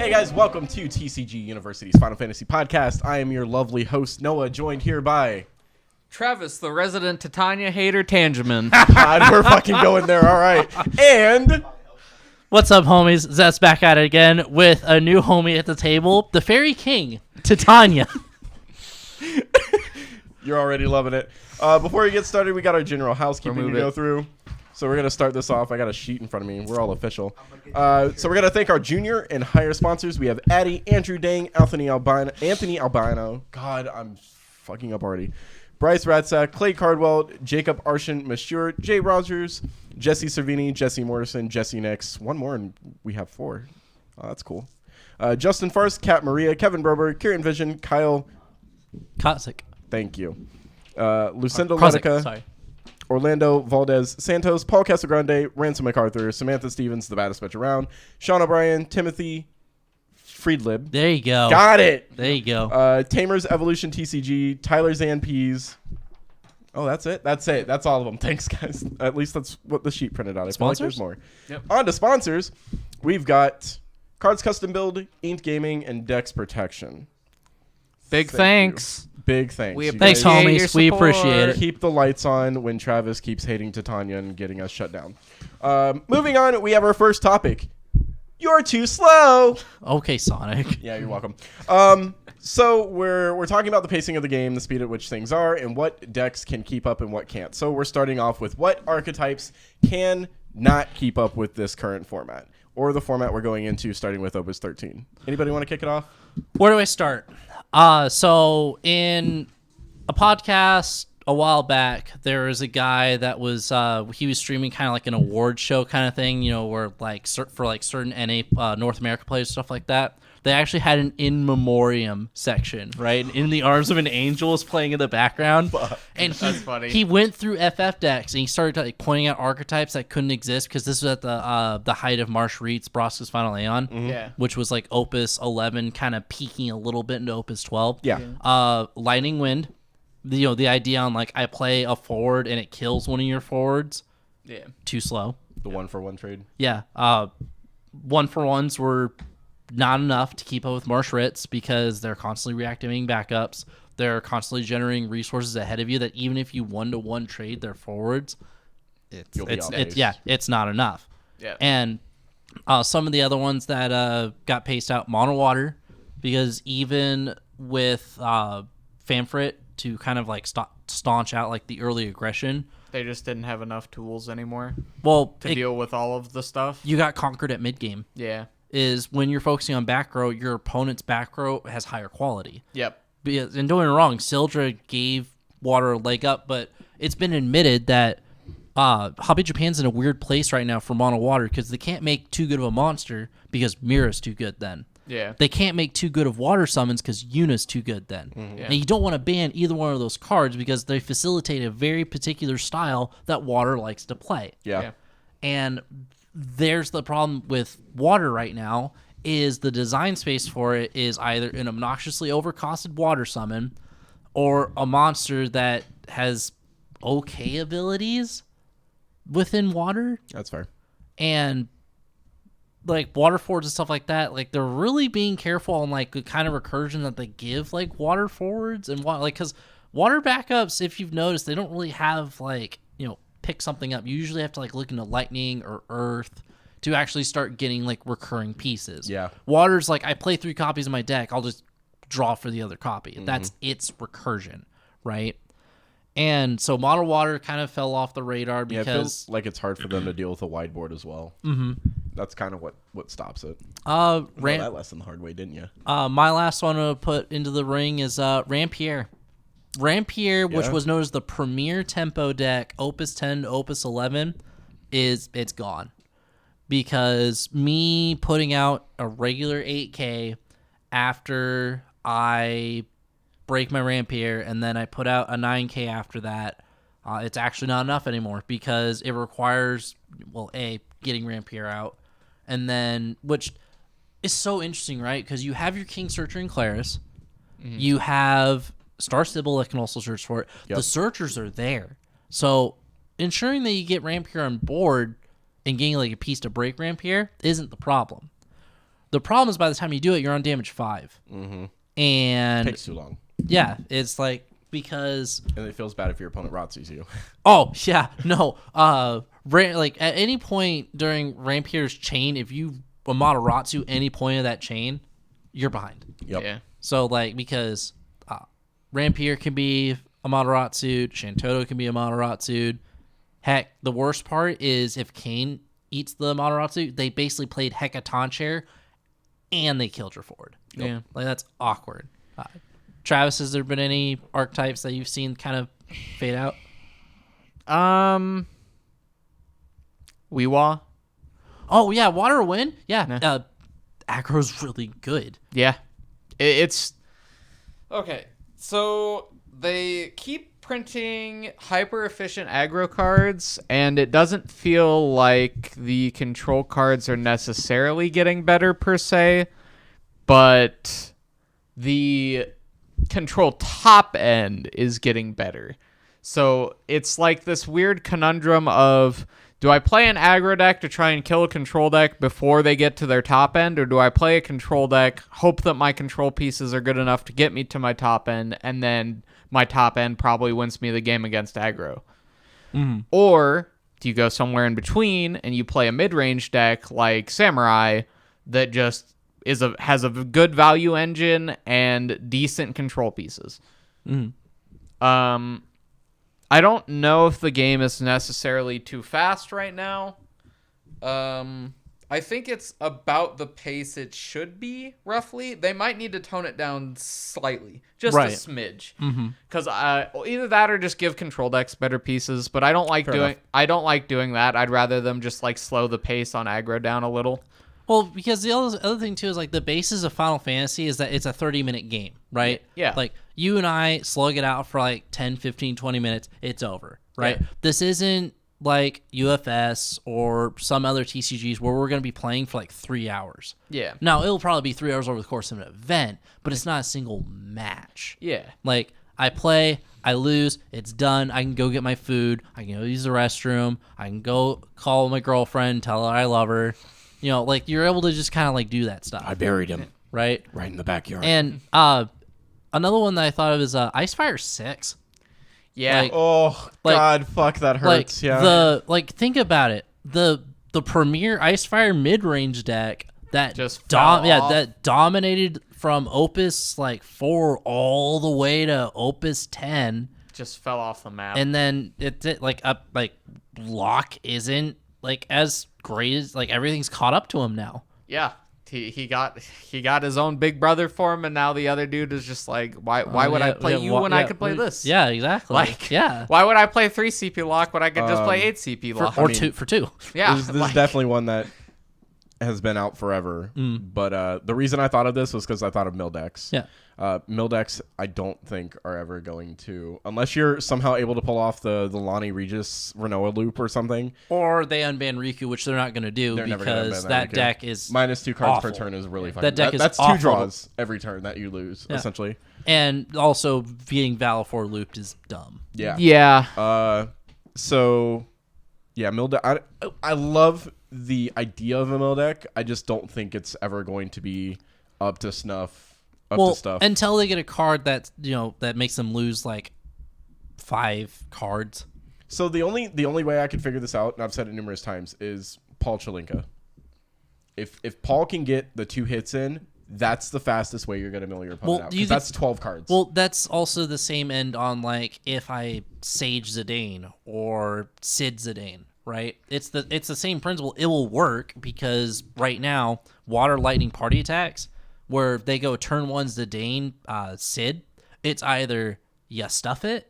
Hey guys, welcome to TCG University's Final Fantasy Podcast. I am your lovely host, Noah, joined here by... Travis, the resident Titania hater Tangeman. God, we're fucking going there, alright. And... What's up, homies? Zeth's back at it again with a new homie at the table, the Fairy King, Titania. You're already loving it. Before we get started, we got our general housekeeping to go through. So we're going to start this off. I got a sheet in front of me. We're all official. So we're going to thank our junior and higher sponsors. We have Addie, Andrew Dang, Anthony Albino. God, I'm fucking up already. Bryce Ratsack, Clay Cardwell, Jacob Arshin Mashur, Jay Rogers, Jesse Cervini, Jesse Morrison, Jesse Nix. One more and we have 4. Oh, that's cool. Justin Farce, Kat Maria, Kevin Berber, Kieran Vision, Kyle Kotzik. Thank you. Lucinda Krosick, Letica, sorry. Orlando Valdez Santos, Paul Casagrande, Ransom MacArthur, Samantha Stevens, the baddest bitch around, Sean O'Brien, Timothy Friedlib. There you go. Got it. There you go. Tamers Evolution TCG, Tyler Zan Pease. Oh, that's it? That's it. That's all of them. Thanks, guys. At least that's what the sheet printed out. I feel like there's more. Yep. On to sponsors, we've got Cards Custom Build, Inked Gaming, and Dex Protection. Big thanks. Big thanks. We You Thanks, guys homies. We appreciate it. keep the lights on when Travis keeps hating Titania and getting us shut down. Moving on, we have our first topic. You're too slow. Okay, Sonic. Yeah, you're welcome. So we're talking about the pacing of the game, the speed at which things are, and what decks can keep up and what can't. So we're starting off with what archetypes can not keep up with this current format, or the format we're going into, starting with Opus 13. Anybody want to kick it off? Where do I start? So in a podcast a while back, there was a guy that was he was streaming kind of like an award show kind of thing, you know, where like for like certain NA North America players, stuff like that. They actually had an in memoriam section, right? In the Arms of an Angel is playing in the background, and That's funny. he went through FF decks and he started like pointing out archetypes that couldn't exist because this was at the height of Marsh Reed's Broska's Final Aeon, Yeah. which was like Opus 11, kind of peaking a little bit into Opus 12. Yeah. Lightning Wind, the idea on like I play a forward and it kills one of your forwards. Yeah. Too slow. The 1-for-1 trade. Yeah. 1-for-1s were not enough to keep up with Marsh Ritz because they're constantly reactivating backups. They're constantly generating resources ahead of you that even if you 1-to-1 trade their forwards, it's not enough. Yeah. And some of the other ones that got paced out, Mono Water, because even with Famfrit to kind of like staunch out like the early aggression, They just didn't have enough tools anymore well, to deal with all of the stuff. you got conquered at mid game. Yeah. Is when you're focusing on back row, your opponent's back row has higher quality. Yep. And don't get me wrong, Sildra gave Water a leg up, but it's been admitted that Hobby Japan's in a weird place right now for Mono Water because they can't make too good of a monster because Mira's too good then. Yeah. They can't make too good of water summons because Yuna's too good then. Yeah. And you don't want to ban either one of those cards because they facilitate a very particular style that Water likes to play. Yeah. And there's the problem with Water right now is the design space for it is either an obnoxiously overcosted water summon or a monster that has okay abilities within water. That's fair. And like water forwards and stuff like that, like they're really being careful on like the kind of recursion that they give like water forwards and like because water backups, if you've noticed, they don't really have like, you know, pick something up. You usually have to like look into lightning or earth to actually start getting like recurring pieces. Yeah. Water's like I play 3 copies of my deck, I'll just draw for the other copy. That's its recursion, right? And so Mono Water kind of fell off the radar because it feels like it's hard for them to deal with a wide board as well. Mm-hmm. That's kind of what stops it. You learned that lesson the hard way, didn't you? My last one to put into the ring is Rampier. Rampier, which was known as the premier tempo deck, Opus 10 to Opus 11, it's gone. Because me putting out a regular 8K after I break my Rampier and then I put out a 9K after that, it's actually not enough anymore because it requires, well, getting Rampier out. And then, which is so interesting, right? Because you have your King Searcher and Claris. Mm-hmm. You have Star Sybil that can also search for it. Yep. The searchers are there. So ensuring that you get Rampier on board and getting like a piece to break Rampier isn't the problem. The problem is by the time you do it, you're on damage 5. Mm-hmm. And Takes too long. Yeah, it's like because and it feels bad if your opponent Ratsus you. Oh yeah, no. Like at any point during Rampier's chain, if you Amaterasu any point of that chain, you're behind. Yep. Yeah. So like because Rampier can be Amaterasu, Shantoto can be Amaterasu. Heck, the worst part is if Kane eats the Amaterasu, they basically played Hecatoncheir and they killed your forward. Yep. Yeah. Like that's awkward. Travis, has there been any archetypes that you've seen kind of fade out? Weewa. Oh yeah, Water or Wind. Yeah, Aggro's really good. Yeah, it's okay. So they keep printing hyper efficient aggro cards, and it doesn't feel like the control cards are necessarily getting better per se, but the control top end is getting better. So it's like this weird conundrum of, do I play an aggro deck to try and kill a control deck before they get to their top end, or do I play a control deck, hope that my control pieces are good enough to get me to my top end, and then my top end probably wins me the game against aggro? Mm-hmm. Or do you go somewhere in between and you play a mid-range deck like Samurai that just has a good value engine and decent control pieces? Mm-hmm. I don't know if the game is necessarily too fast right now. I think it's about the pace it should be, roughly. They might need to tone it down slightly, just a smidge. Because either that or just give control decks better pieces. But I don't like doing that. I'd rather them just like slow the pace on aggro down a little. Well, because the other thing too is like the basis of Final Fantasy is that it's a 30-minute game, right? Yeah. Like you and I slug it out for like 10, 15, 20 minutes, it's over, right? Yeah. This isn't like UFS or some other TCGs where we're going to be playing for like 3 hours. Yeah. Now, it'll probably be 3 hours over the course of an event, but it's not a single match. Yeah. Like I play, I lose, it's done. I can go get my food. I can go use the restroom. I can go call my girlfriend, tell her I love her. You know, like you're able to just kind of like do that stuff. I buried him. Right? Right in the backyard. And another one that I thought of is Icefire 6. Yeah. Like, God, fuck, that hurts. Think about it. The premier Icefire mid-range deck that just that dominated from Opus 4 all the way to Opus 10 just fell off the map. And then Locke isn't as great as everything's caught up to him now. Yeah. He got his own big brother for him, and now the other dude is just like, why would I play you when I could play this? Yeah, exactly. Why would I play 3 CP lock when I could just play 8 CP lock? For two. Yeah. This is definitely one that has been out forever. But the reason I thought of this was because I thought of Mildex. Yeah. Mildex, I don't think are ever going to, unless you're somehow able to pull off the Lonnie Regis Renoa loop or something. Or they unban Riku, which they're not going to do because that deck is -2 cards awful. per turn is really fun. That deck that's awful. 2 draws every turn that you lose, essentially. And also being Valor looped is dumb. Yeah. Yeah. Mildex. I love the idea of a Mildex. I just don't think it's ever going to be up to snuff. To stuff. Until they get a card that that makes them lose 5 cards. So the only way I can figure this out, and I've said it numerous times, is Paul Chelinka. If Paul can get the 2 hits in, that's the fastest way you're going to mill your opponent out. Because that's 12 cards. Well, that's also the same end on if I Sage Zidane or Sid Zidane, right? It's the same principle. It will work because right now, Water Lightning Party attacks, where they go turn 1 Zidane, Sid, it's either you stuff it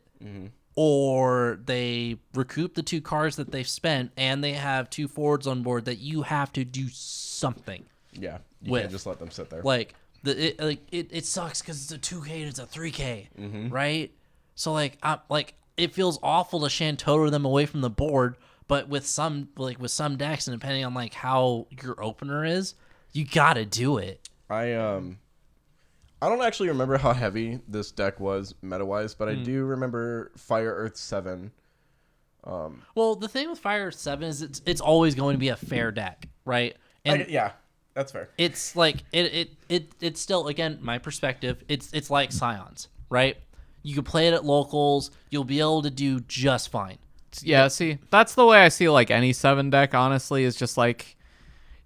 or they recoup the 2 cards that they've spent and they have 2 forwards on board that you have to do something. Yeah, you can't just let them sit there. It sucks because it's a 2K and it's a 3K, right? So it feels awful to Shantoto them away from the board, but with some decks and depending on how your opener is, you gotta do it. I don't actually remember how heavy this deck was meta-wise, but I do remember Fire Earth 7. Well, the thing with Fire Earth 7 is it's always going to be a fair deck, right? And That's fair. It's like it's still, again, my perspective. It's like Scions, right? You can play it at locals. You'll be able to do just fine. Yeah, see, that's the way I see like any 7 deck, honestly, is just like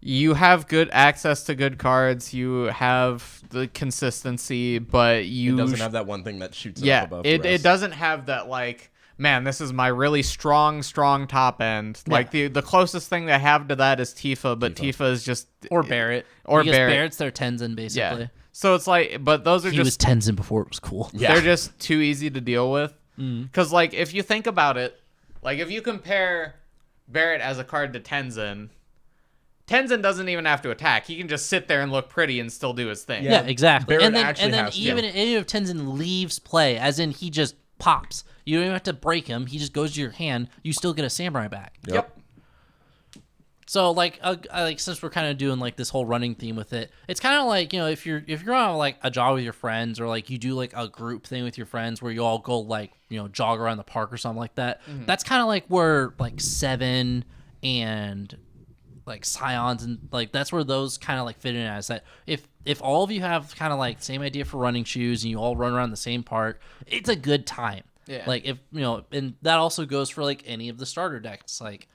you have good access to good cards, you have the consistency, but it doesn't have that one thing that shoots it up above the it rest. doesn't have that like, man, this is my really strong top end. Yeah. Like the closest thing they have to that is Tifa, but Tifa is just or Barrett. Because Barrett's their Tenzin basically. Yeah. So it's like, but those are he was Tenzin before it was cool. Yeah. They're just too easy to deal with. Because like if you think about it, like if you compare Barrett as a card to Tenzin doesn't even have to attack. He can just sit there and look pretty and still do his thing. Yeah, exactly. Barrett And then even if Tenzin leaves play, as in he just pops, you don't even have to break him. He just goes to your hand. You still get a samurai back. Yep. So like since we're kind of doing like this whole running theme with it, it's kind of like, if you're on like a jog with your friends, or like you do like a group thing with your friends where you all go like jog around the park or something like that. That's kind of like where like 7 and like Scions and like that's where those kind of like fit in as that. If all of you have kind of like same idea for running shoes and you all run around the same park, it's a good time. Yeah. Like if and that also goes for like any of the starter decks. Like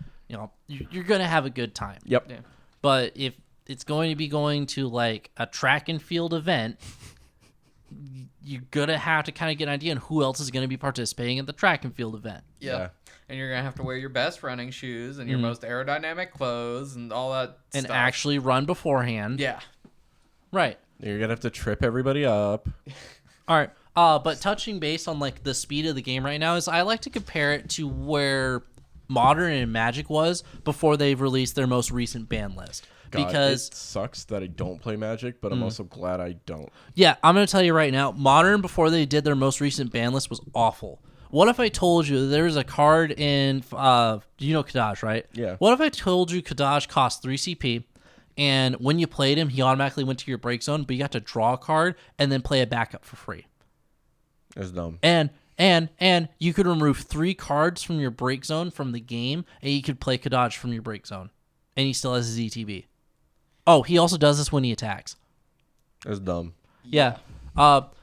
you're gonna have a good time. Yep. Yeah. But if it's going to be going to like a track and field event, you're gonna have to kind of get an idea on who else is gonna be participating at the track and field event. Yeah. And you're gonna have to wear your best running shoes and your most aerodynamic clothes and all that and stuff. actually run beforehand. Yeah. Right. You're gonna have to trip everybody up. All right. But touching base on like the speed of the game right now is I like to compare it to where Modern and Magic was before they've released their most recent ban list. God, because it sucks that I don't play Magic, but I'm also glad I don't. Yeah, I'm gonna tell you right now, Modern before they did their most recent ban list was awful. What if I told you there was a card in Kadaj, right? Yeah. What if I told you Kadaj cost 3 CP, and when you played him, he automatically went to your break zone, but you got to draw a card and then play a backup for free? That's dumb. And you could remove 3 cards from your break zone from the game, and you could play Kadaj from your break zone, and he still has his ETB. Oh, he also does this when he attacks. That's dumb. Yeah.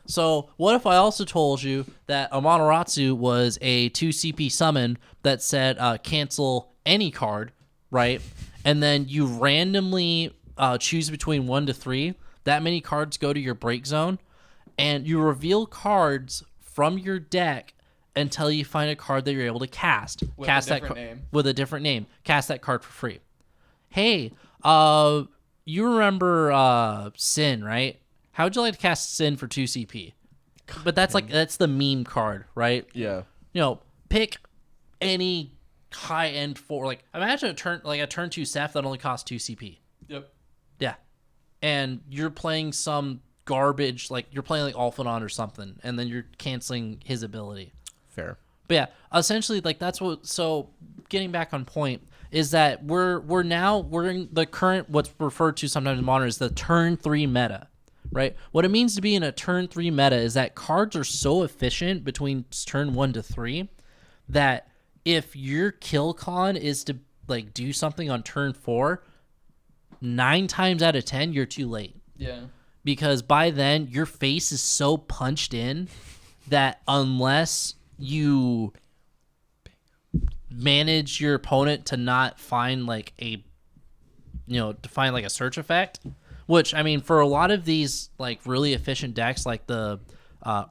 So what if I also told you that Amaterasu was a 2 CP summon that said cancel any card, right? And then you randomly choose between 1 to 3. That many cards go to your break zone, and you reveal cards from your deck until you find a card that you're able to cast. With Cast a different name. With a different name. Cast that card for free. Hey, you remember Sin, right? How would you like to cast Sin for 2 CP? But that's the meme card, right? Yeah. Pick any high end for like imagine a turn 2 Seth that only costs 2 CP. Yep. Yeah. And you're playing some garbage, like you're playing like Alphanon or something, and then you're canceling his ability. Fair. But yeah, essentially like that's what. So getting back on point is that we're in the current what's referred to sometimes in Modern as the turn 3 meta, right? What it means to be in a turn 3 meta is that cards are so efficient between turn 1 to 3 that if your kill con is to like do something on turn 4, 9 times out of 10 you're too late. Yeah. Because by then your face is so punched in that unless you manage your opponent to not find like a search effect, which I mean for a lot of these like really efficient decks like the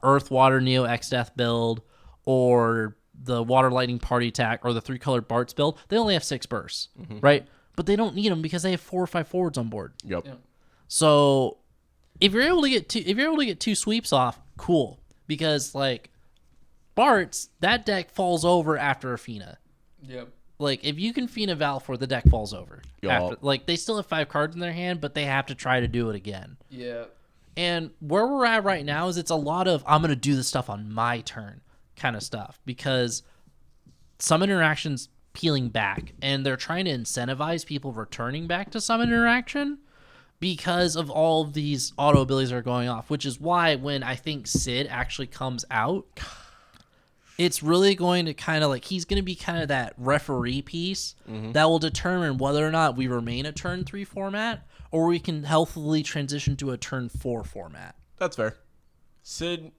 Earth Water Neo X Death build or the Water Lightning Party Attack or the 3-color Bart's build, they only have 6 bursts, right? But they don't need them because they have 4 or 5 forwards on board. Yep. Yeah. So if you're able to get 2 sweeps off, cool. Because like Bart's, that deck falls over after a Fina. Yep. Like if you can Fina Valfor, the deck falls over. Yup. After, like they still have 5 cards in their hand, but they have to try to do it again. Yeah. And where we're at right now is it's a lot of I'm gonna do this stuff on my turn kind of stuff because some interactions peeling back and they're trying to incentivize people returning back to some interaction because of all of these auto abilities that are going off, which is why when I think Sid actually comes out, it's really going to kind of like he's going to be kind of that referee piece that will determine whether or not we remain a turn 3 format or we can healthily transition to a turn 4 format. That's fair. Sid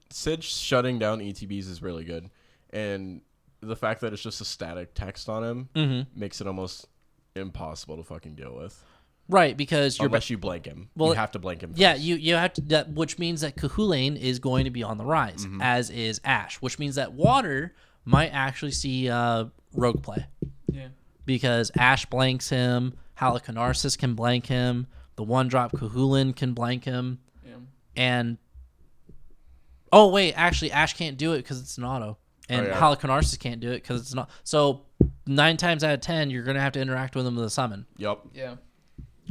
shutting down ETBs is really good, and the fact that it's just a static text on him makes it almost impossible to fucking deal with. Right, because unless you blank him. You have to blank him first. Yeah, you have to, which means that Kahulain is going to be on the rise, as is Ash, which means that Water might actually see rogue play. Yeah. Because Ash blanks him, Halicarnassus can blank him, the 1-drop Kahulain can blank him, and actually Ash can't do it because it's an auto, and Halicarnassus can't do it because it's not. So 9 times out of 10, you're gonna have to interact with him with a summon. Yep. Yeah.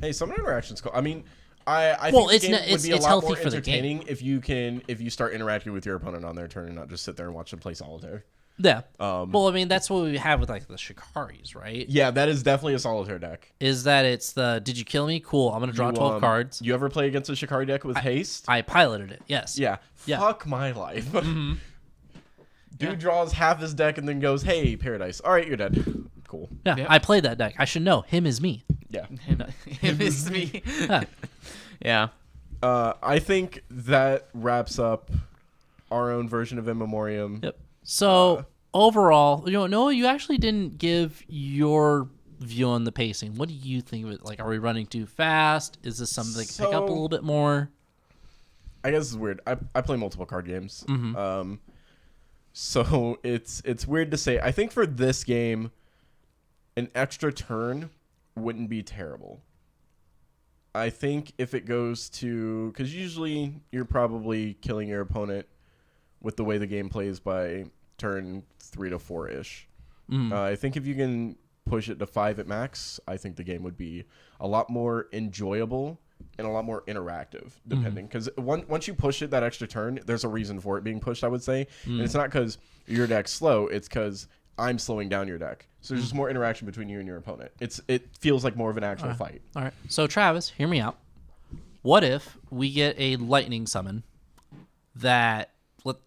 Hey, summon interaction's cool. I mean, I think the game would be a lot more entertaining if you start interacting with your opponent on their turn and not just sit there and watch them play solitaire. Yeah. Well, I mean, that's what we have with like the Shikaris, right? Yeah, that is definitely a solitaire deck. Is that it's the did you kill me? Cool. I'm gonna draw 12 cards. You ever play against a Shikari deck with haste? I piloted it. Yes. Yeah. Fuck my life. Dude draws half his deck and then goes, "Hey, Paradise. All right, you're dead." Cool. Yeah, I played that deck. I should know. Him is me. Yeah. Him is me. Yeah. I think that wraps up our own version of In Memoriam. Yep. So overall, Noah, you actually didn't give your view on the pacing. What do you think of it? Like, are we running too fast? Is this something that can pick up a little bit more? I guess it's weird. I play multiple card games. So it's weird to say. I think for this game, an extra turn wouldn't be terrible. I think if it goes to... Because usually you're probably killing your opponent with the way the game plays by turn 3 to 4-ish. I think if you can push it to 5 at max, I think the game would be a lot more enjoyable and a lot more interactive, depending. Because once you push it that extra turn, there's a reason for it being pushed, I would say. And it's not because your deck's slow. It's because I'm slowing down your deck. So there's just more interaction between you and your opponent. It feels like more of an actual fight. All right. So Travis, hear me out. What if we get a lightning summon that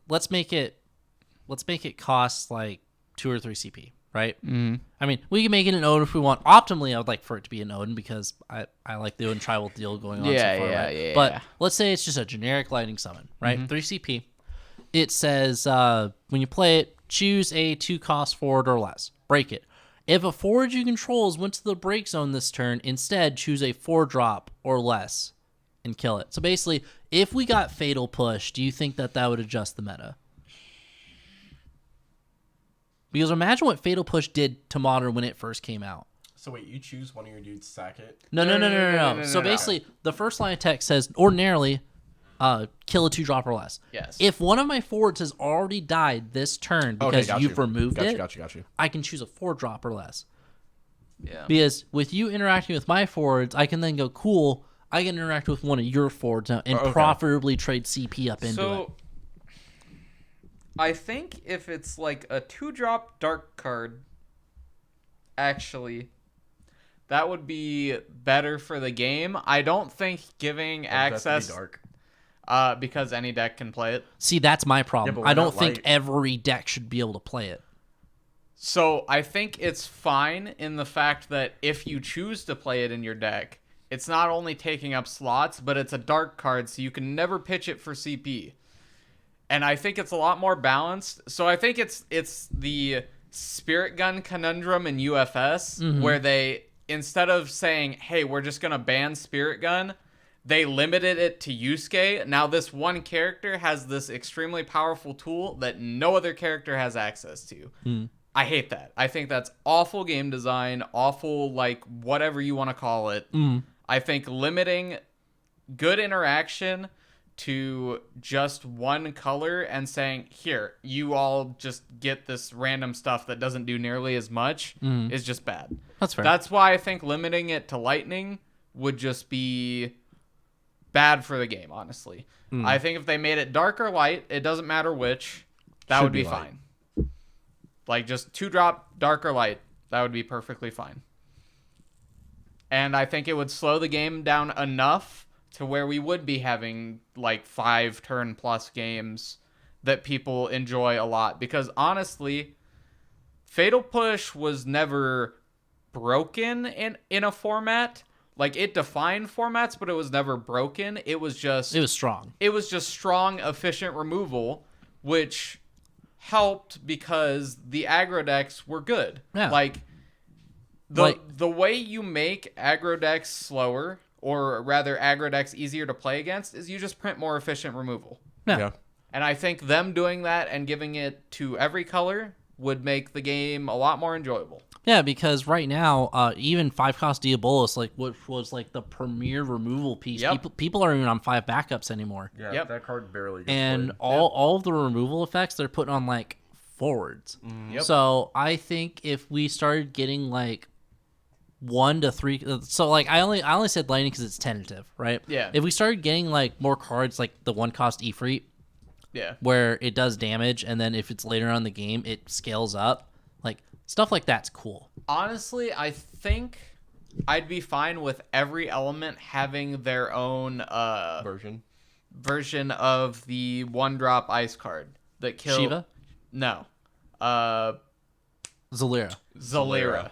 let's make it cost like 2 or 3 CP, right? I mean, we can make it an Odin if we want. Optimally, I would like for it to be an Odin because I like the Odin tribal deal going on so far, right? Yeah. But let's say it's just a generic lightning summon, right? 3 CP. It says when you play it, choose a 2-cost forward or less. Break it. If a forward you control went to the break zone this turn, instead choose a 4-drop or less and kill it. So basically, if we got Fatal Push, do you think that would adjust the meta? Because imagine what Fatal Push did to Modern when it first came out. So wait, you choose one of your dudes, sack it? No. So basically, the first line of text says, ordinarily, kill a 2-drop or less. Yes. If one of my forwards has already died this turn because you've removed it, got you. I can choose a 4-drop or less. Yeah. Because with you interacting with my forwards, I can then go, cool, I can interact with one of your forwards now and profitably trade CP up into it. I think if it's like a 2-drop dark card, actually, that would be better for the game. I don't think giving access... dark. Because any deck can play it. See, that's my problem. Yeah, I don't think every deck should be able to play it. So I think it's fine in the fact that if you choose to play it in your deck, it's not only taking up slots, but it's a dark card, so you can never pitch it for CP. And I think it's a lot more balanced. So I think it's the Spirit Gun conundrum in UFS, where they, instead of saying, hey, we're just going to ban Spirit Gun, they limited it to Yusuke. Now this one character has this extremely powerful tool that no other character has access to. I hate that. I think that's awful game design, awful, like, whatever you want to call it. I think limiting good interaction to just one color and saying, here, you all just get this random stuff that doesn't do nearly as much is just bad. That's fair. That's why I think limiting it to lightning would just be bad for the game, honestly. I think if they made it dark or light, it doesn't matter which, that would be fine. Like, just 2-drop, dark or light, that would be perfectly fine. And I think it would slow the game down enough to where we would be having, like, 5-turn-plus games that people enjoy a lot. Because, honestly, Fatal Push was never broken in a format. Like, it defined formats, but it was never broken. It was strong. It was just strong, efficient removal, which helped because the aggro decks were good. Yeah. Like, the way you make aggro decks slower, or rather aggro decks easier to play against, is you just print more efficient removal. Yeah. And I think them doing that and giving it to every color would make the game a lot more enjoyable. Yeah, because right now, even 5-cost Diabolus, like, which was like the premier removal piece, people aren't even on 5 backups anymore. Yeah, that card barely gets And played. all of the removal effects they're putting on like forwards. So I think if we started getting like 1 to 3, so like I only said lightning because it's tentative, right? Yeah. If we started getting like more cards like the 1-cost Ifrit, where it does damage, and then if it's later on in the game it scales up, like stuff like that's cool. Honestly, I think I'd be fine with every element having their own version of the 1-drop ice card that kills Shiva? No. Zalira.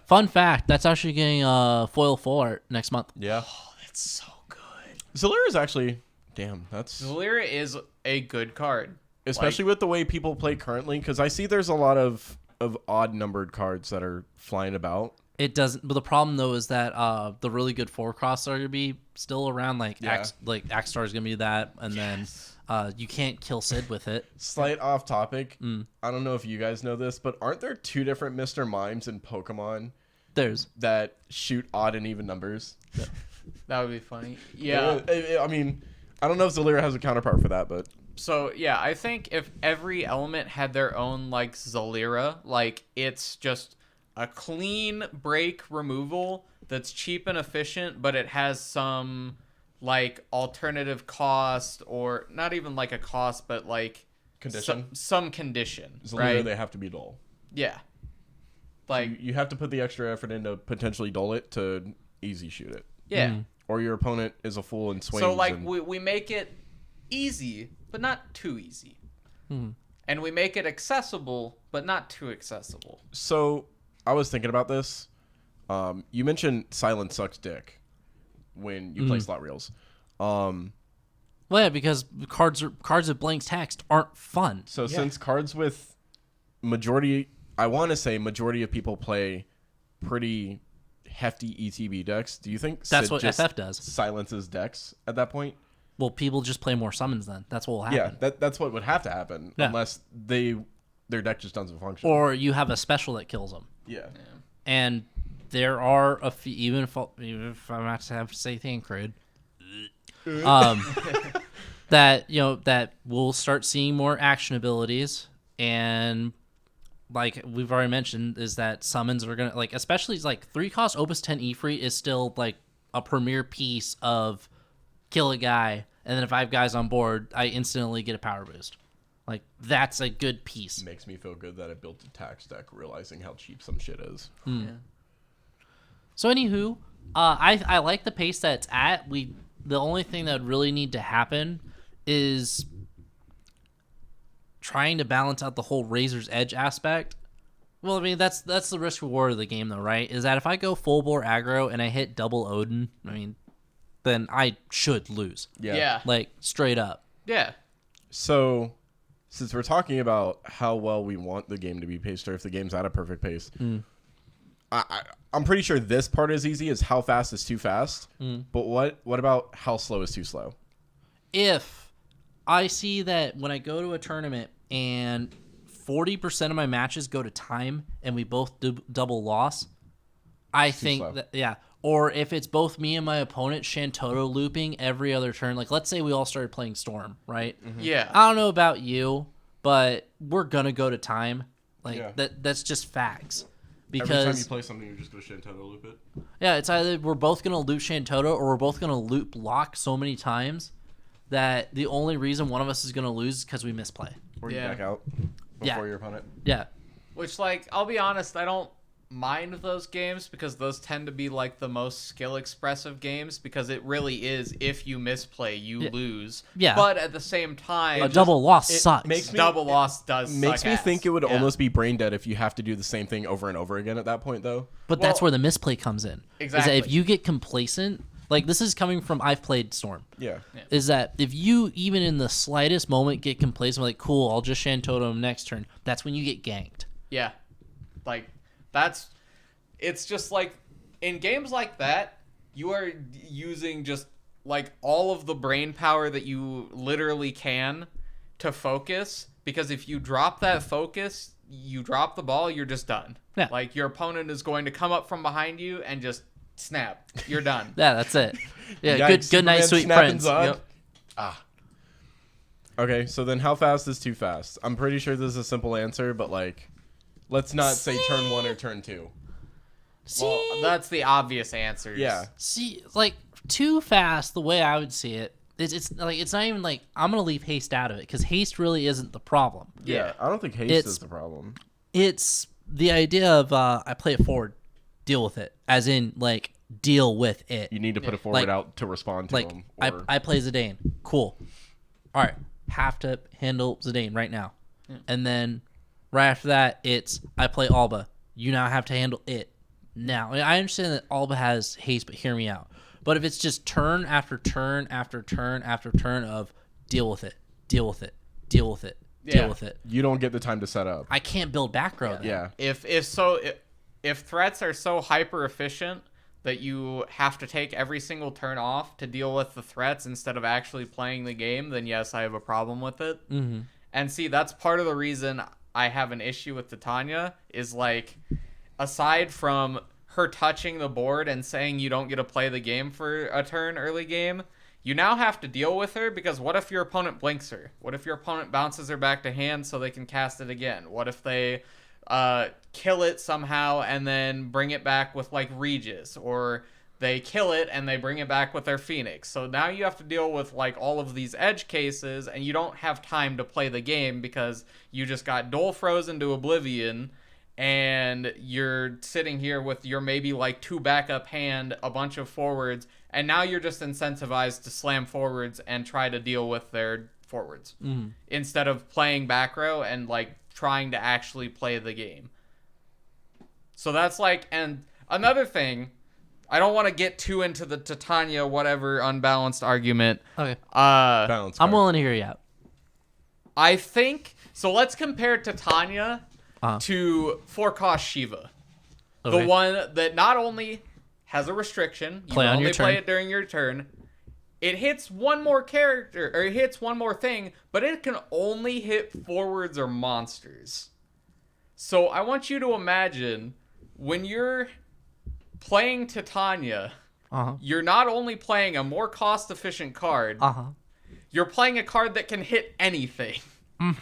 Fun fact, that's actually getting foil full art next month. Yeah. Oh, that's so good. Zalira is actually... Damn, that's... Zalira is a good card. Especially with the way people play currently, because I see there's a lot of odd-numbered cards that are flying about. It doesn't... But the problem, though, is that the really good 4-cross are going to be still around. Like, Axstar is going to be that, and then you can't kill Sid with it. Slight off-topic. I don't know if you guys know this, but aren't there 2 different Mr. Mimes in Pokemon that shoot odd and even numbers? That would be funny. Yeah. I mean... I don't know if Zalira has a counterpart for that, but... So, yeah, I think if every element had their own, like, Zalira, like, it's just a clean break removal that's cheap and efficient, but it has some, like, alternative cost, or not even, like, a cost, but, like... Condition? Some condition, Zalira, right? they have to be dull. Yeah. Like... You have to put the extra effort in to potentially dull it to easy shoot it. Yeah. Or your opponent is a fool and swings. So, like, we make it easy, but not too easy. And we make it accessible, but not too accessible. So, I was thinking about this. You mentioned Silence sucks dick when you play slot reels. Well, yeah, because cards with blank text aren't fun. So, since cards with majority of people play pretty hefty ETB decks, do you think that's Sid what just FF does? Silences decks at that point? Well, people just play more summons then. That's what will happen. Yeah, that's what would have to happen unless their deck just doesn't function. Or you have a special that kills them. Yeah. And there are a few, even if I'm not to have to say Thancred, that we'll start seeing more action abilities, and like we've already mentioned, is that summons are gonna, like, especially like 3-cost Opus 10 Ifrit is still like a premier piece of kill a guy, and then if I have guys on board, I instantly get a power boost. Like, that's a good piece. It makes me feel good that I built a tax deck realizing how cheap some shit is. Yeah. So anywho, I like the pace that it's at. The only thing that would really need to happen is trying to balance out the whole Razor's Edge aspect. Well, I mean, that's the risk reward of the game, though, right? Is that if I go full bore aggro and I hit double Odin, I mean, then I should lose. Yeah. Like, straight up. Yeah. So, since we're talking about how well we want the game to be paced, or if the game's at a perfect pace, I'm pretty sure this part is easy, is how fast is too fast. But what about how slow is too slow? If I see that when I go to a tournament and 40% of my matches go to time and we both double loss, I think slow. that, yeah. Or if it's both me and my opponent Shantoto looping every other turn, like let's say we all started playing Storm, right? Yeah. I don't know about you, but we're gonna go to time. Like that's just facts. Because every time you play something, you're just going to Shantoto loop it? Yeah, it's either we're both going to loop Shantoto or we're both going to loop lock so many times that the only reason one of us is going to lose is because we misplay. Or you back out before your opponent? Yeah. Which, like, I'll be honest, I don't mind those games because those tend to be, like, the most skill-expressive games because it really is, if you misplay, you lose. Yeah. But at the same time... A double loss sucks. Double loss does Makes suck me ass. think it would almost be brain dead if you have to do the same thing over and over again at that point, though. But that's where the misplay comes in. Exactly. Is that if you get complacent like this is coming from I've played Storm. Yeah. Is that if you even in the slightest moment get complacent, like cool, I'll just Shan Totem next turn. That's when you get ganked. Yeah, like it's just like in games like that, you are using just like all of the brain power that you literally can to focus, because if you drop that focus, you drop the ball, you're just done. Yeah. Like your opponent is going to come up from behind you and just snap. You're done. Yeah, that's it. Yeah, Yikes, good night, Superman sweet snapping friends. Zod. Yep. Okay, so then how fast is too fast? I'm pretty sure this is a simple answer, but like, let's not say turn 1 or turn 2. Well, that's the obvious answer. Yeah. See, like too fast. The way I would see it, it's like it's not even like I'm gonna leave haste out of it because haste really isn't the problem. Yeah, I don't think haste is the problem. It's the idea of I play it forward, deal with it, as in like deal with it. You need to put it forward Like- out to respond to Like them. I play Zidane, cool. All right, have to handle Zidane right now, and then right after that, it's I play Alba. You now have to handle it now. I understand that Alba has haste, but hear me out. But if it's just turn after turn after turn after turn of deal with it, deal with it, deal with it, deal with it, You don't get the time to set up. I can't build back row. Then. Yeah. If threats are so hyper efficient that you have to take every single turn off to deal with the threats instead of actually playing the game, then yes, I have a problem with it. Mm-hmm. And see, that's part of the reason I have an issue with Titania is like, aside from her touching the board and saying you don't get to play the game for a turn early game, you now have to deal with her because what if your opponent blinks her? What if your opponent bounces her back to hand so they can cast it again? What if they kill it somehow and then bring it back with like Regis, or they kill it and they bring it back with their Phoenix? So now you have to deal with like all of these edge cases, and you don't have time to play the game because you just got Dole frozen to oblivion, and you're sitting here with your maybe like 2 backup hand, a bunch of forwards, and now you're just incentivized to slam forwards and try to deal with their forwards instead of playing back row and like trying to actually play the game. So that's like, and another thing, I don't want to get too into the Titania whatever unbalanced argument. Okay. Balance I'm card. willing to hear you out. I think so. Let's compare Titania to 4-cost Shiva, Okay. the one that not only has a restriction, you Play can on only your play turn. it during your turn. It hits one more character, or it hits one more thing, but it can only hit forwards or monsters. So I want you to imagine when you're playing Titania, you're not only playing a more cost-efficient card, you're playing a card that can hit anything.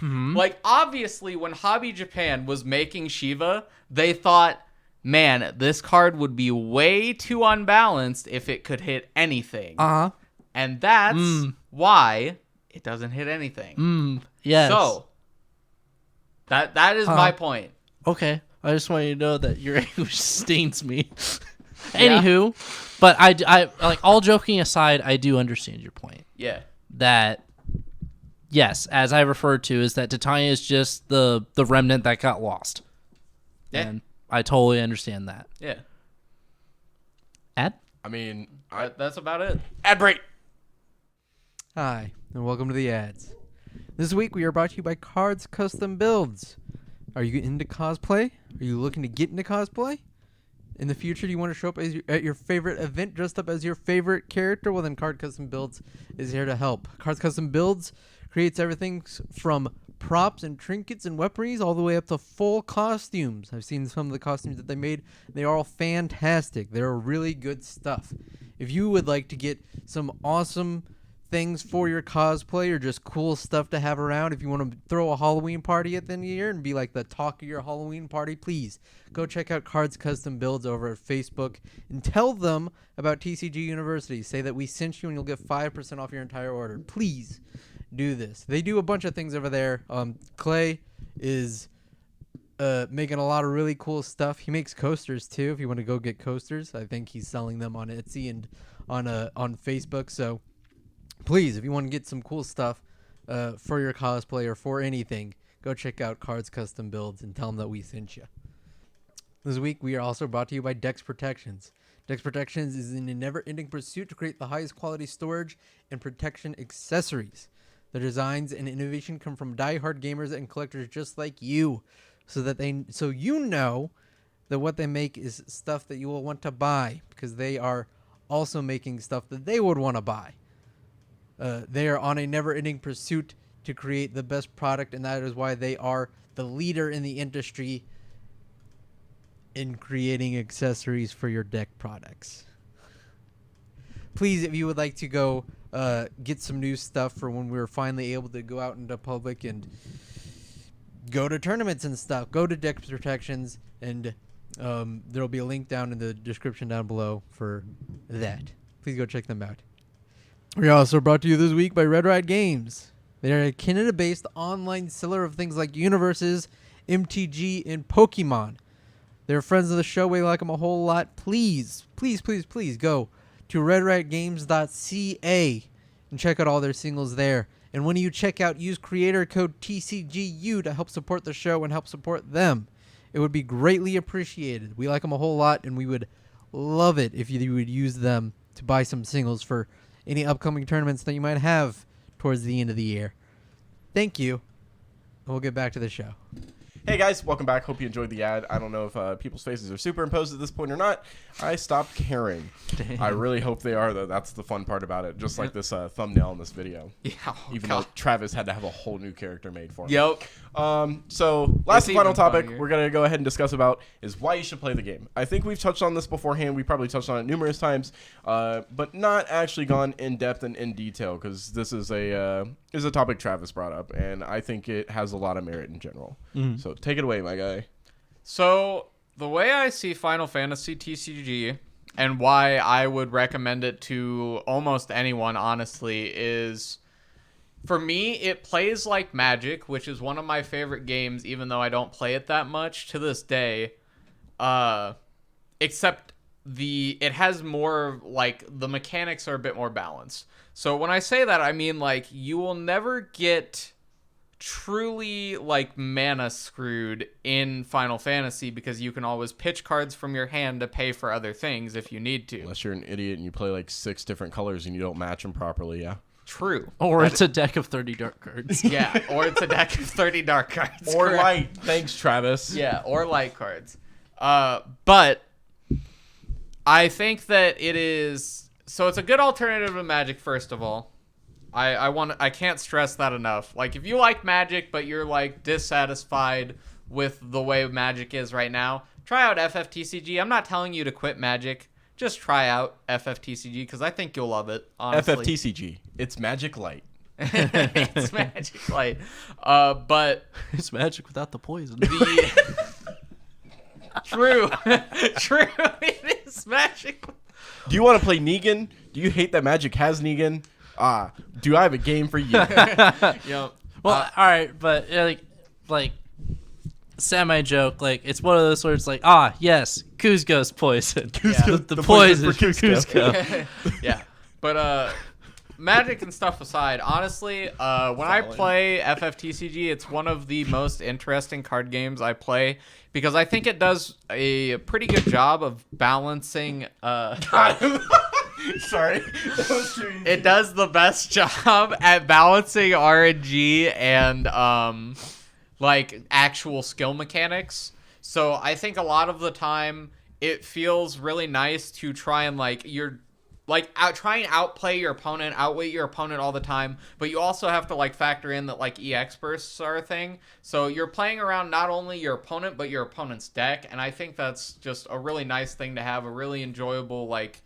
Like, obviously, when Hobby Japan was making Shiva, they thought, man, this card would be way too unbalanced if it could hit anything. And that's why it doesn't hit anything. Yes. So, that is my point. Okay. I just want you to know that your anguish stains me. Anywho, but I like, all joking aside, I do understand your point. Yeah. That, yes, as I referred to, is that Titania is just the remnant that got lost. Yeah. And I totally understand that. Yeah. Ad? I mean, That's about it. ad break. Hi, and welcome to the ads. This week we are brought to you by Cards Custom Builds. Are you into cosplay? Are you looking to get into cosplay? In the future, do you want to show up at your favorite event dressed up as your favorite character? Well, then Card Custom Builds is here to help. Cards Custom Builds creates everything from props and trinkets and weaponries all the way up to full costumes. I've seen some of the costumes that they made. They are all fantastic. They're really good stuff. If you would like to get some awesome things for your cosplay or just cool stuff to have around, if you want to throw a Halloween party at the end of the year and be like the talk of your Halloween party, please go check out Cards Custom Builds over at Facebook and tell them about TCG University. Say that we sent you and you'll get 5% off your entire order. Please do this. They do a bunch of things over there. Clay is making a lot of really cool stuff. He makes coasters too. If you want to go get coasters, I think he's selling them on Etsy and on Facebook. So please, if you want to get some cool stuff for your cosplay or for anything, go check out Cards Custom Builds and tell them that we sent you. This week, we are also brought to you by Dex Protections. Dex Protections is in a never-ending pursuit to create the highest quality storage and protection accessories. Their designs and innovation come from die-hard gamers and collectors just like you, so you know that what they make is stuff that you will want to buy, because they are also making stuff that they would want to buy. They are on a never-ending pursuit to create the best product, and that is why they are the leader in the industry in creating accessories for your deck products. Please, if you would like to go get some new stuff for when we're finally able to go out into public and go to tournaments and stuff, go to Dex Protections, and there'll be a link down in the description down below for that. Please go check them out. We're also brought to you this week by Redrock Games. They're a Canada-based online seller of things like universes, MTG, and Pokemon. They're friends of the show. We like them a whole lot. Please, please, please, please go to redrockgames.ca and check out all their singles there. And when you check out, use creator code TCGU to help support the show and help support them. It would be greatly appreciated. We like them a whole lot, and we would love it if you would use them to buy some singles for any upcoming tournaments that you might have towards the end of the year. Thank you, and we'll get back to the show. Hey guys, welcome back. Hope you enjoyed the ad. I don't know if people's faces are superimposed at this point or not. I stopped caring. Dang. I really hope they are, though. That's the fun part about it. Just like this thumbnail in this video. Yeah. Even though Travis had to have a whole new character made for him. Yep. So last and final topic funnier. we're going to go ahead and discuss about is why you should play the game. I think we've touched on this beforehand. We probably touched on it numerous times, but not actually gone in depth and in detail, because this is a topic Travis brought up, and I think it has a lot of merit in general. So take it away, my guy. So the way I see Final Fantasy TCG and why I would recommend it to almost anyone, honestly, is for me, it plays like Magic, which is one of my favorite games, even though I don't play it that much to this day. Except it has more, like, the mechanics are a bit more balanced. So when I say that, I mean, like, you will never get truly, like, mana screwed in Final Fantasy, because you can always pitch cards from your hand to pay for other things if you need to. Unless you're an idiot and you play like 6 different colors and you don't match them properly, yeah. True. Or it's a deck of 30 dark cards. Yeah, or it's a deck of 30 dark cards. Or correct. light. Thanks, Travis. Yeah, or light cards. But I think that it is... So it's a good alternative to Magic, first of all. I can't stress that enough. Like, if you like Magic, but you're, like, dissatisfied with the way Magic is right now, try out FFTCG. I'm not telling you to quit Magic. Just try out FFTCG, because I think you'll love it, honestly. FFTCG. It's Magic Light. It's Magic Light. But... It's Magic without the poison. True. True. It is Magic. Do you want to play Negan? Do you hate that Magic has Negan? Do I have a game for you? Yep. Well, all right, but like semi joke, like it's one of those where it's like, yes, Kuzco's poison. The poison for Kuzco. Yeah, but Magic and stuff aside, honestly, when I play FFTCG, it's one of the most interesting card games I play, because I think it does a pretty good job of balancing. Sorry. That was too easy. It does the best job at balancing RNG and like actual skill mechanics. So I think a lot of the time it feels really nice to try and try and outplay your opponent, outweight your opponent all the time, but you also have to like factor in that like EX bursts are a thing. So you're playing around not only your opponent but your opponent's deck, and I think that's just a really nice thing to have, a really enjoyable like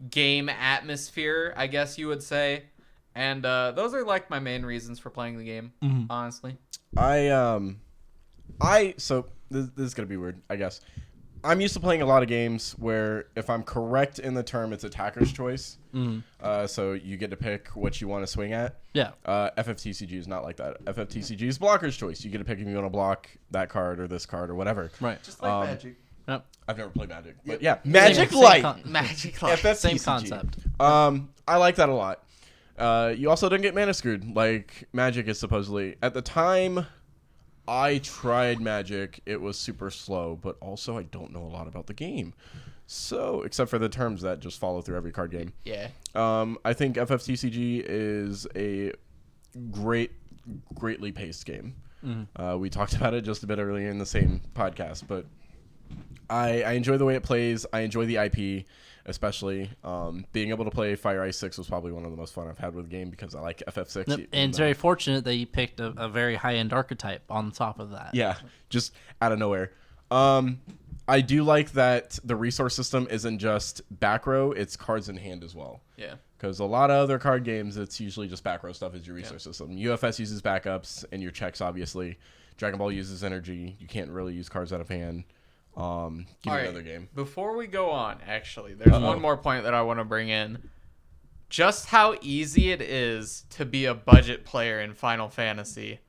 game atmosphere, I guess you would say. And those are like my main reasons for playing the game, honestly. So this is gonna be weird, I guess. I'm used to playing a lot of games where if I'm correct in the term, it's attacker's choice. So you get to pick what you want to swing at. Yeah. FFTCG is not like that. FFTCG is blocker's choice. You get to pick if you want to block that card or this card or whatever. Right. Just like Magic. Yep. I've never played Magic, but yeah, Magic Same Light. Magic Light. FFTCG. Same concept. I like that a lot. You also don't get mana screwed like Magic is supposedly. At the time I tried Magic, it was super slow, but also I don't know a lot about the game. So, except for the terms that just follow through every card game. Yeah. I think FFTCG is a greatly paced game. We talked about it just a bit earlier in the same podcast, but I enjoy the way it plays. I enjoy the IP, especially. Being able to play Fire Ice 6 was probably one of the most fun I've had with the game because I like FF6. Yep. And it's very fortunate that you picked a very high-end archetype on top of that. Yeah, just out of nowhere. I do like that the resource system isn't just back row, it's cards in hand as well. Yeah. Because a lot of other card games, it's usually just back row stuff is your resource system. UFS uses backups and your checks, obviously. Dragon Ball uses energy. You can't really use cards out of hand. Give me another game. Before we go on, actually, there's one more point that I want to bring in. Just how easy it is to be a budget player in Final Fantasy.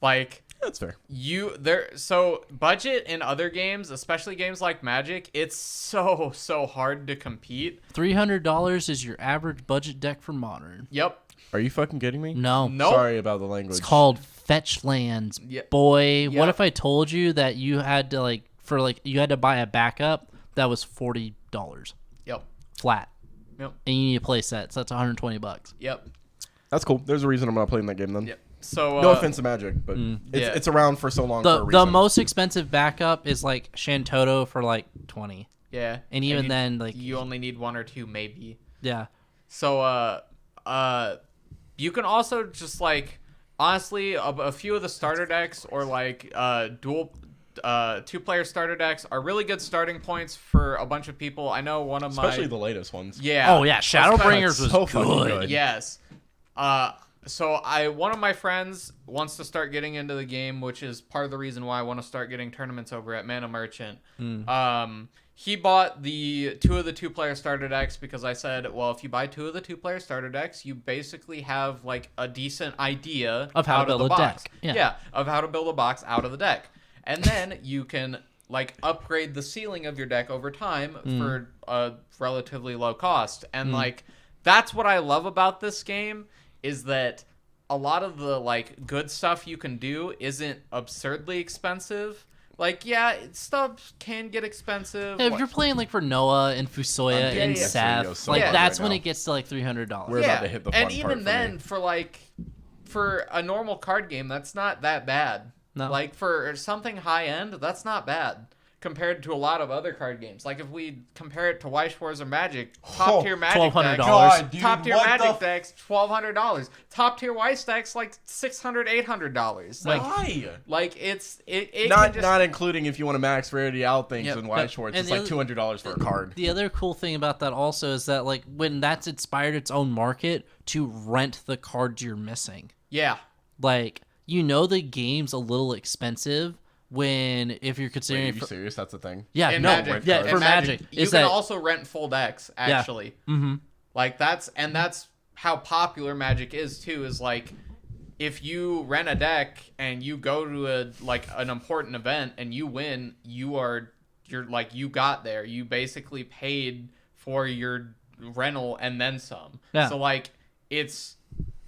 Like... That's fair. So budget in other games, especially games like Magic, it's so hard to compete. $300 is your average budget deck for Modern. Yep. Are you fucking kidding me? No. Nope. Sorry about the language. It's called Fetch Lands, boy. Yep. What if I told you that you had to you had to buy a backup that was $40 Yep. flat. Yep. And you need a play set, so that's $120. Yep. That's cool. There's a reason I'm not playing that game then. Yep. So no offense to Magic, but it's around for so long for a reason. The most expensive backup is like Shantoto for like 20. Yeah. And even then, like you only need one or two maybe. Yeah. So you can also just like honestly a few of the starter decks or like dual 2-player starter decks are really good starting points for a bunch of people. I know one of especially the latest ones. Yeah. Oh yeah, Shadowbringers was so fucking good. Yes. So one of my friends wants to start getting into the game, which is part of the reason why I want to start getting tournaments over at Mana Merchant. He bought the 2 of the 2-player starter decks because I said, well, if you buy 2 of the 2-player starter decks, you basically have like a decent idea of how to build a deck. Yeah, of how to build a box out of the deck. And then you can like upgrade the ceiling of your deck over time for a relatively low cost. And like that's what I love about this game is that a lot of the like good stuff you can do isn't absurdly expensive. Like, yeah, stuff can get expensive. Yeah, if you're playing like for Noah and Fusoya and Seth, like that's when it gets to like $300. We're about to hit the fun and part even for then, me. for a normal card game, that's not that bad. No. Like for something high end, that's not bad compared to a lot of other card games. Like if we compare it to Weiss Wars or Magic, top tier Magic $1,200. decks, God, dude, top tier what Magic decks, $1,200. Top tier Weiss decks like $600, $800. Like, Why? like it Not can just, not including if you want to max rarity out things Yep. in White Schwartz. And It's the like $200 for a card. The other cool thing about that also is that like when that's inspired its own market to rent the cards you're missing. yeah. Like the game's a little expensive when if you're considering Wait, are you serious? That's a thing? yeah In no Magic, yeah in for Magic you is can that also rent full decks actually. Like that's how popular Magic is too. Is like if you rent a deck and you go to an important event and you win, you're like you got there. You basically paid for your rental and then some. Yeah. So like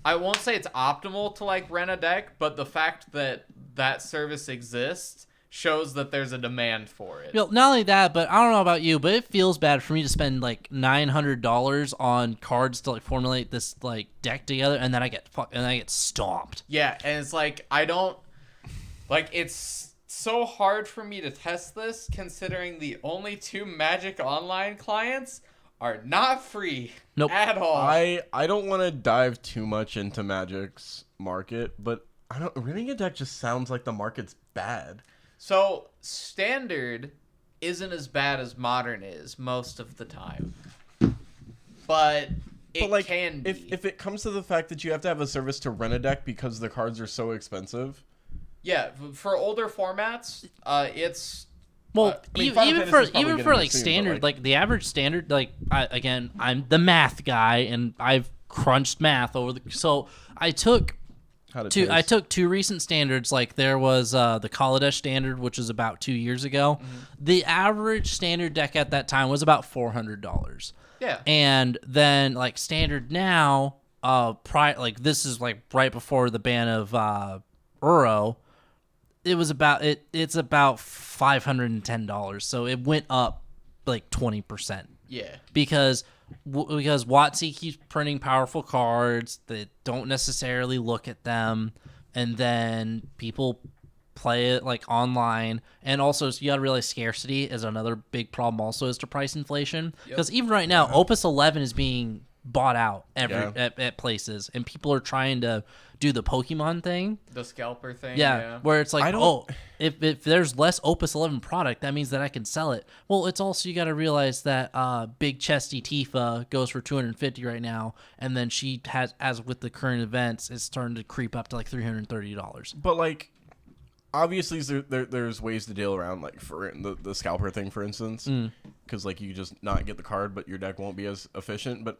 I won't say it's optimal to like rent a deck, but the fact that that service exists shows that there's a demand for it. not only that, but I don't know about you, but it feels bad for me to spend like $900 on cards to like formulate this like deck together, and then I get stomped. Yeah, and it's like I don't like it's so hard for me to test this considering the only 2 Magic Online clients are not free at all. I don't want to dive too much into Magic's market, but renting a deck just sounds like the market's bad. So standard isn't as bad as modern is most of the time, but it like, can be. If it comes to the fact that you have to have a service to rent a deck because the cards are so expensive. Yeah, for older formats, it's. Well, I mean, even for like standard, like the average standard, like I'm the math guy and I've crunched math so I took two recent standards. Like there was the Kaladesh standard, which was about 2 years ago. The average standard deck at that time was about $400. Yeah. And then like standard now, this is like right before the ban of Uro. It's about $510. So it went up like 20%. Yeah. Because WotC keeps printing powerful cards that don't necessarily look at them, and then people play it like online. And also, so you got to realize scarcity is another big problem. Also, is to price inflation, because even right now, Opus 11 is being bought out at places, and people are trying to do the Pokemon thing, the scalper thing. Where it's like, if there's less Opus 11 product, that means that I can sell it. Well, it's also, you got to realize that big chesty Tifa goes for $250 right now, and then she has, as with the current events, it's starting to creep up to like $330. But like, obviously there's ways to deal around, like for the scalper thing, for instance, because like you just not get the card, but your deck won't be as efficient. But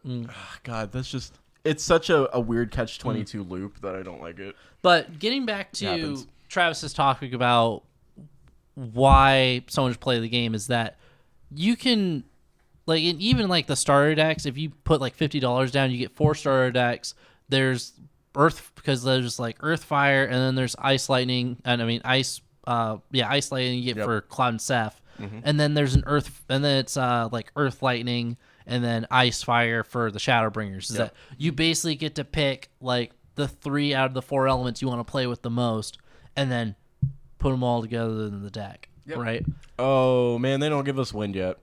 God, that's just, it's such a weird catch-22 loop that I don't like it. But getting back to Travis's topic about why someone should play the game, is that you can, like, even like the starter decks, if you put like $50 down, you get 4 starter decks. There's Earth, because there's like Earth, Fire, and then there's Ice, Lightning, and I mean Ice, Ice, Lightning you get for Cloud and Seth, and then there's an Earth, and then it's like Earth, Lightning, and then Ice, Fire for the Shadowbringers. Is that you basically get to pick like the 3 out of the 4 elements you want to play with the most, and then put them all together in the deck, right? Oh man, they don't give us Wind yet.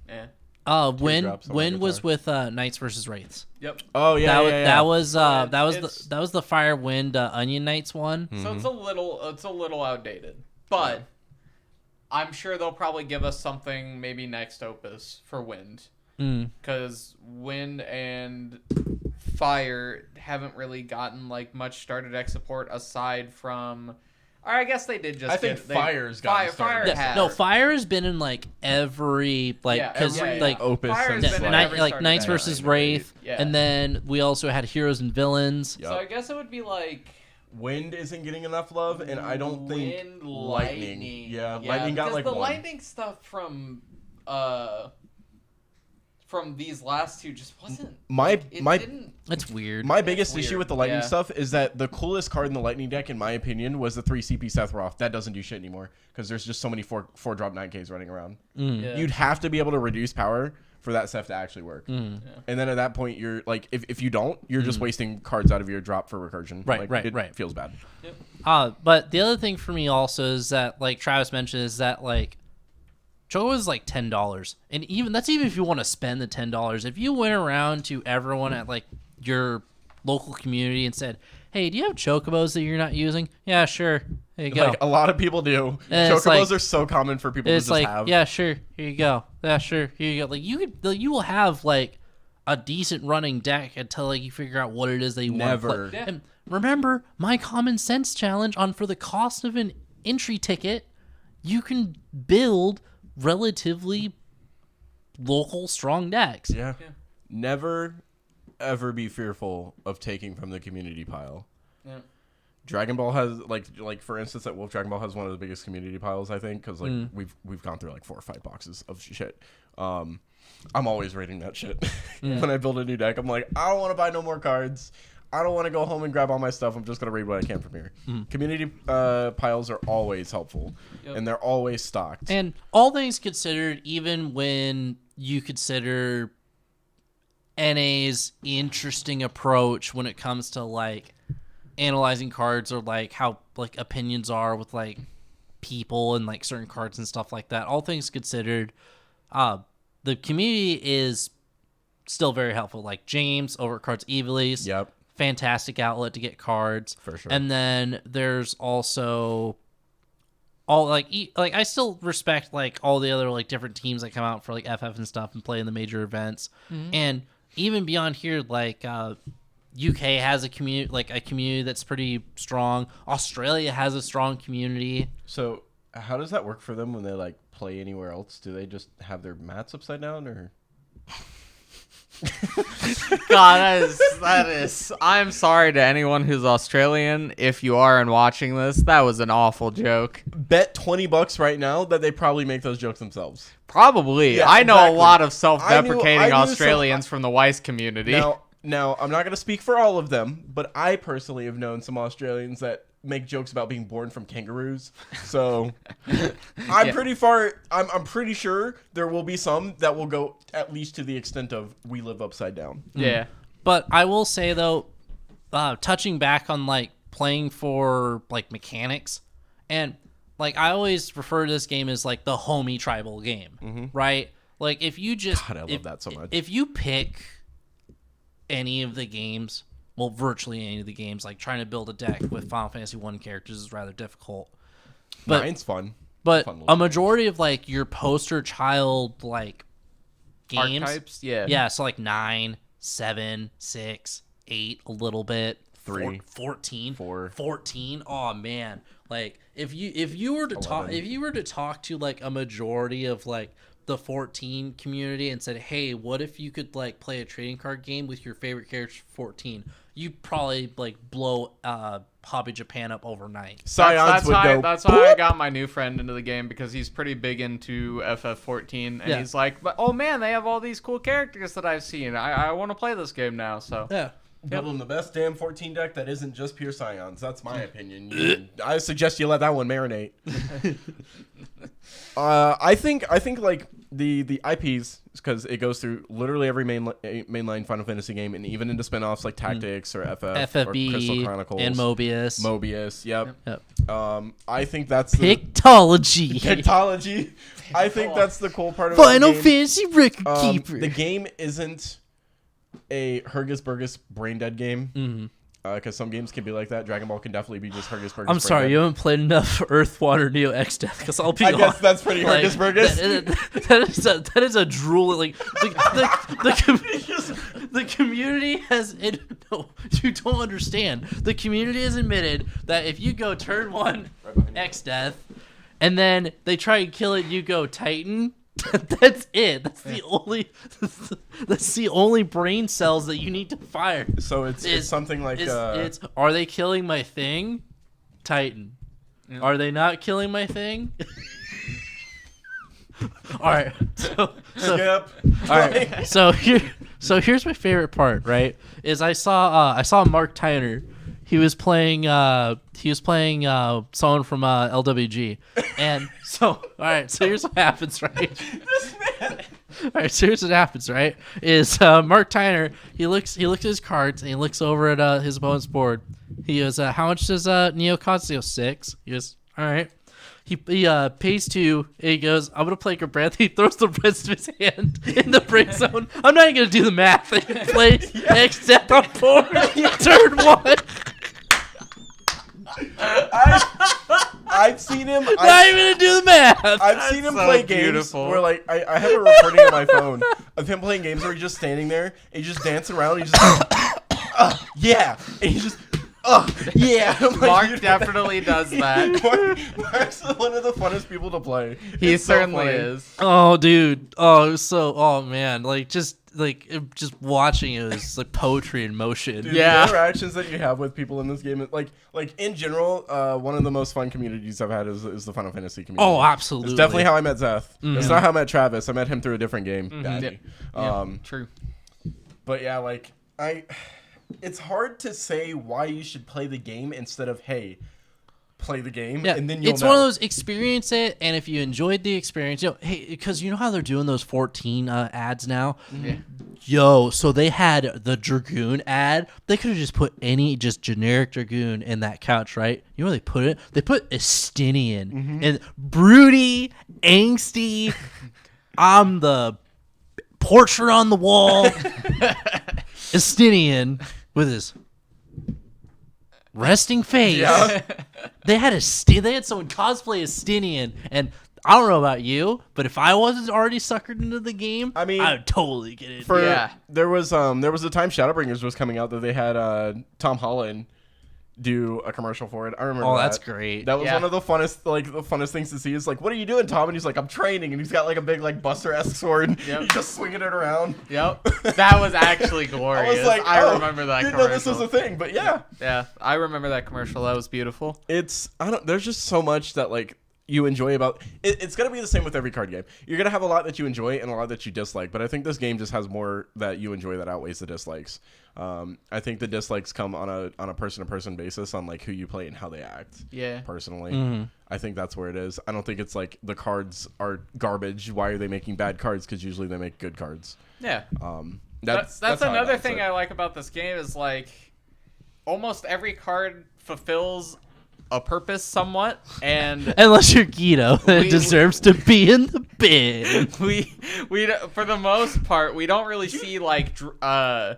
Yeah. Wind was with Knights versus Wraiths. Yep. Oh yeah, that was the Fire Wind Onion Knights one. So it's a little outdated, but I'm sure they'll probably give us something maybe next Opus for Wind, because Wind and Fire haven't really gotten like much starter deck support aside from. Or I guess they did just. I think Fire's got Fire has. No, Fire has been in like every like because like Opus Fire's since been in like, every like starter Knights deck. versus Wraith, and then we also had Heroes and Villains. So I guess it would be like Wind isn't getting enough love, and I don't think Wind, Lightning. Yeah, Lightning got like the 1. Lightning stuff from these last 2 just wasn't. It's weird. My biggest issue with the Lightning Yeah. stuff is that the coolest card in the Lightning deck, in my opinion, was the 3 CP Sephiroth. That doesn't do shit anymore because there's just so many 4-drop 9Ks running around. Yeah. You'd have to be able to reduce power for that Seph to actually work. And then at that point, you're like, if you don't, you're just wasting cards out of your drop for recursion. Right, like, right. It feels bad. But the other thing for me also is that, like Travis mentioned, is that like Choco is like $10, and even if you want to spend the $10. If you went around to everyone at like your local community and said, "Hey, do you have chocobos that you're not using?" Yeah, sure. There you go. Like, a lot of people do. And Chocobos are so common for people to just have. Yeah, sure. Here you go. Yeah, sure. Here you go. Like you will have like a decent running deck until like you figure out what it is that you want to play. Yeah. And remember my common sense challenge on, for the cost of an entry ticket, you can build relatively local strong decks. Yeah. Never, ever be fearful of taking from the community pile. Yeah. Dragon Ball has like for instance, that Wolf Dragon Ball has one of the biggest community piles, I think, because like we've gone through like 4 or 5 boxes of shit. I'm always raiding that shit. When I build a new deck, I'm like, I don't want to buy no more cards. I don't want to go home and grab all my stuff. I'm just gonna raid what I can from here. Community piles are always helpful, and they're always stocked. And all things considered, even when you consider NA's interesting approach when it comes to like analyzing cards, or like how like opinions are with like people and like certain cards and stuff like that, all things considered, the community is still very helpful. Like James over at Cards Evilise. Yep. Fantastic outlet to get cards. For sure. And then there's also all like I still respect like all the other like different teams that come out for like FF and stuff and play in the major events. And even beyond here, like UK has a community that's pretty strong. Australia has a strong community. So how does that work for them when they like play anywhere else? Do they just have their mats upside down, or? God, that is. I'm sorry to anyone who's Australian. If you are and watching this, that was an awful joke. Bet $20 right now that they probably make those jokes themselves. Probably. Yeah, I know exactly. a lot of self-deprecating I knew Australians from the Weiss community. Now, I'm not going to speak for all of them, but I personally have known some Australians that make jokes about being born from kangaroos. So I'm pretty sure there will be some that will go at least to the extent of we live upside down. Yeah. But I will say though, touching back on like playing for like mechanics, and like I always refer to this game as like the homie tribal game, right? Like if you just God, I love that so much. If you pick any of the games, well, virtually any of the games, like trying to build a deck with Final Fantasy 1 characters is rather difficult. But Mine's fun. But Fun a majority of like your poster child like games, Archetypes, yeah. yeah, so like 9, 7, 6, 8, a little bit, 3, 14, 4. 14. Oh man, like if you were to talk to like a majority of like the 14 community and said, hey, what if you could like play a trading card game with your favorite characters 14? You probably like blow Hobby Japan up overnight. Scions would go. That's why I got my new friend into the game, because he's pretty big into FF14, and he's like, "But oh man, they have all these cool characters that I've seen. I want to play this game now." So Yeah. Build them the best damn 14 deck that isn't just pure Scions. That's my opinion. I suggest you let that one marinate. I think like the IPs, because it goes through literally every mainline Final Fantasy game, and even into spinoffs like Tactics or FFB or Crystal Chronicles and Mobius. Yep. Yep. I think that's Pictology. Pictology. I think that's the cool part of Final the game. Fantasy Record Keeper. The game isn't a Hurgus Burgus brain dead game. Because some games can be like that. Dragon Ball can definitely be just Hurgus Burgus. I'm sorry, you haven't played enough Earth, Water, Neo, X Death. Because I'll be I guess that's pretty like, Hurgus Burgus. That is a drool. Like the community has. No, you don't understand. The community has admitted that if you go turn 1 X Death, and then they try and kill it, you go Titan. That's it. That's the only. That's the only brain cells that you need to fire. So it's something like. It's are they killing my thing? Titan. Yeah. Are they not killing my thing? All right. So skip. All right. So here's my favorite part. Right? Is I saw Mark Tyner. He was playing someone from LWG, and so all right. So here's what happens, right? This man. All right. So here's what happens, right? Is Mark Tyner? He looks at his cards and he looks over at his opponent's board. He goes, "How much does Neo cost?" He goes, 6. He goes, "All right." He pays 2. And he goes, "I'm gonna play Gabrantha." He throws the rest of his hand in the break zone. I'm not even gonna do the math. He plays X Death on 4, turn 1. I've seen him. Not even gonna do the math. I've seen him so play games beautiful. where like I have a recording on my phone of him playing games where he's just standing there and he's just dancing around. And he's just yeah, and he's just yeah. Like, Mark definitely does that. Mark's one of the funnest people to play. He It's so certainly funny. is. Oh, dude. Oh, it was oh man. Just watching it was like poetry in motion. Dude, Yeah. the interactions that you have with people in this game, like in general, one of the most fun communities I've had is the Final Fantasy community. Oh, absolutely. It's definitely how I met Zeth. It's not how I met Travis. I met him through a different game. Daddy. True. But yeah, like it's hard to say why you should play the game instead of hey, play the game, Yeah, and then you'll it's know. one of those experience it, and if you enjoyed the experience, hey, because you know how they're doing those 14 ads now. Yeah. Yo, so they had the Dragoon ad. They could have just put any just generic Dragoon in that couch, right? You know where they put it? They put Estinian and broody, angsty. I'm the portrait on the wall. Estinian with his resting face. Yeah. They had someone cosplay Estinian, and I don't know about you, but if I wasn't already suckered into the game, I mean, I would totally get it. There was a time Shadowbringers was coming out that they had Tom Holland do a commercial for it. I remember. Oh, that's great. That was one of the funnest things to see. Is like, what are you doing, Tom? And he's like, I'm training, and he's got like a big like Buster-esque sword. Yep. He's just swinging it around. Yep. That was actually glorious. I was like, I remember that didn't commercial. know this was a thing, but yeah. Yeah, I remember that commercial. That was beautiful. There's just so much that like you enjoy about it. It's gonna be the same with every card game. You're gonna have a lot that you enjoy and a lot that you dislike. But I think this game just has more that you enjoy that outweighs the dislikes. I think the dislikes come on a person to person basis on like who you play and how they act. Yeah. Personally, I think that's where it is. I don't think it's like the cards are garbage. Why are they making bad cards? Because usually they make good cards. Yeah. That's another thing I like about this game is like almost every card fulfills a purpose somewhat, and unless you're Guido, it deserves to be in the bin. we for the most part we don't really see like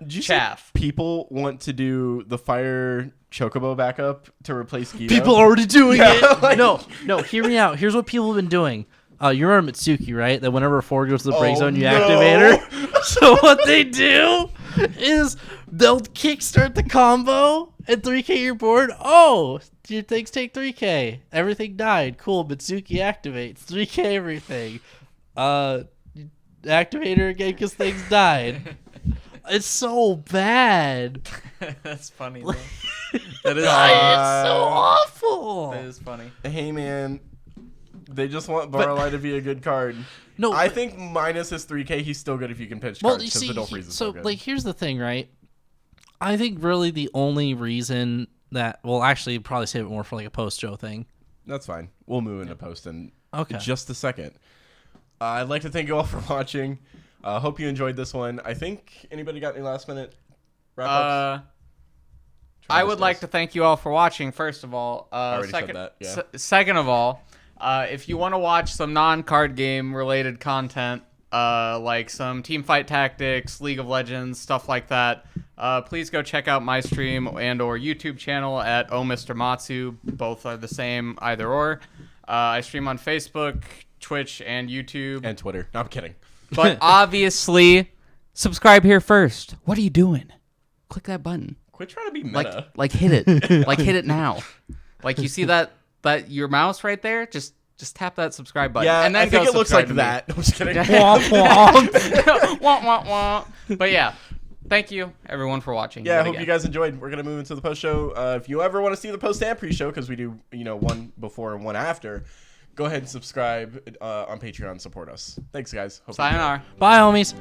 chaff. People want to do the fire chocobo backup to replace Guido. People are already doing it. Like, no, hear me out. Here's what people have been doing. You remember Mitsuki, right? That whenever a 4 goes to the break zone, you activate her. So what they do is they'll kickstart the combo and 3K your board. Oh, your things take 3K. Everything died. Cool. Mitsuki activates 3K everything. Activate her again because things died. It's so bad. That's funny. Though. That is it's so awful. That is funny. Hey man. They just want Barley to be a good card. No, I think minus his 3K, he's still good if you can pitch cards. You see, the Dolph Freeze is so good. like, here's the thing, right? I think really the only reason that, well, actually, probably save it more for like a post-show thing. That's fine. We'll move into post in Okay. just a second. I'd like to thank you all for watching. Hope you enjoyed this one. I think anybody got any last minute wrap-ups? I would like to thank you all for watching. First of all, I already said that. Yeah. Second of all. If you want to watch some non-card game related content, like some Teamfight Tactics, League of Legends, stuff like that, please go check out my stream and or YouTube channel at Oh Mr. Matsu. Both are the same, either or. I stream on Facebook, Twitch, and YouTube. And Twitter. No, I'm kidding. But obviously, subscribe here first. What are you doing? Click that button. Quit trying to be meta. Like hit it. Like hit it now. Like you see that your mouse right there, just tap that subscribe button. Yeah, and then I think go it looks like subscribe to me. that. I'm just kidding. Womp, womp, womp. But yeah, thank you everyone for watching. Yeah, I hope you guys enjoyed. We're gonna move into the post show. If you ever want to see the post and pre-show, because we do, one before and one after, go ahead and subscribe on Patreon. Support us. Thanks, guys. Hope you enjoy. Sayonara. Bye, homies.